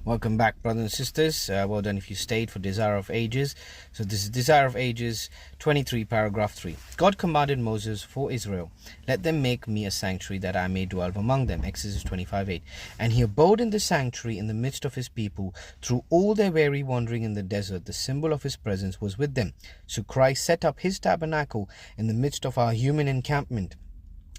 Welcome back, brothers and sisters. Well done if you stayed for Desire of Ages. So this is Desire of Ages 23, paragraph 3. God commanded Moses for Israel, "Let them make me a sanctuary that I may dwell among them." Exodus 25:8. And he abode in the sanctuary in the midst of his people through all their weary wandering in the desert. The symbol of his presence was with them. So Christ set up his tabernacle in the midst of our human encampment.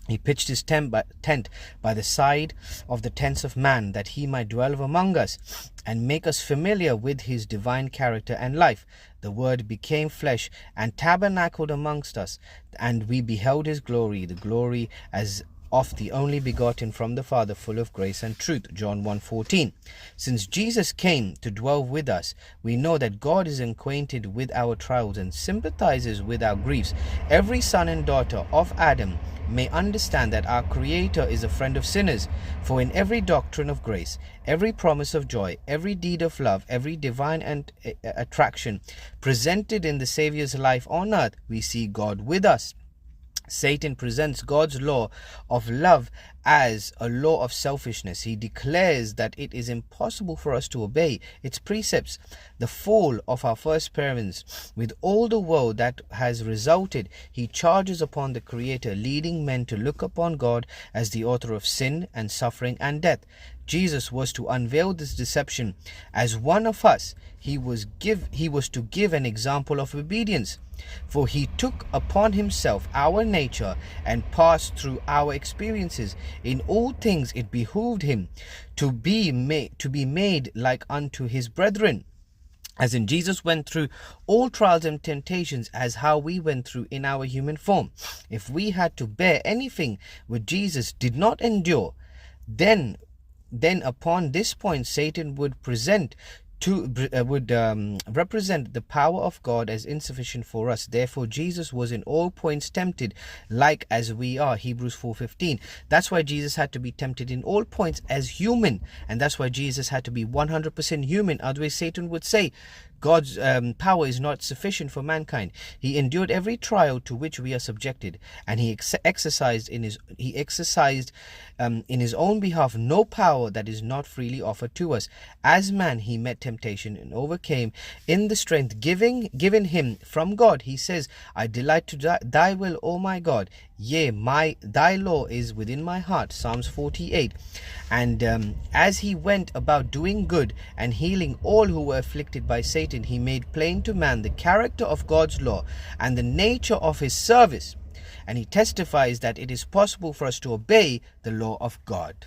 He pitched his tent by the side of the tents of man, that he might dwell among us and make us familiar with his divine character and life. The Word became flesh and tabernacled amongst us, and we beheld his glory, the glory as of the only begotten from the Father, full of grace and truth. John 1:14. Since Jesus came to dwell with us, we know that God is acquainted with our trials and sympathizes with our griefs. Every son and daughter of Adam may understand that our Creator is a friend of sinners. For in every doctrine of grace, every promise of joy, every deed of love, every divine attraction presented in the Savior's life on earth, we see God with us. Satan presents God's law of love as a law of selfishness. He declares that it is impossible for us to obey its precepts. The fall of our first parents, with all the woe that has resulted, he charges upon the Creator, leading men to look upon God as the author of sin and suffering and death. Jesus was to unveil this deception. As one of us, he was to give an example of obedience. For he took upon himself our nature and passed through our experiences. In all things it behooved him to be made like unto his brethren. As in, Jesus went through all trials and temptations as how we went through in our human form. If we had to bear anything which Jesus did not endure, then upon this point Satan would represent the power of God as insufficient for us. Therefore Jesus was in all points tempted like as we are. Hebrews 4:15. That's why Jesus had to be tempted in all points as human, and that's why Jesus had to be 100% human. Otherwise Satan would say God's power is not sufficient for mankind. He endured every trial to which we are subjected, and he exercised in his own behalf no power that is not freely offered to us. As man, he met temptation and overcame in the strength given him from God. He says, "I delight to thy will, O my God. Yea, thy law is within my heart." Psalms 48. And as he went about doing good and healing all who were afflicted by Satan, he made plain to man the character of God's law and the nature of his service. And he testifies that it is possible for us to obey the law of God.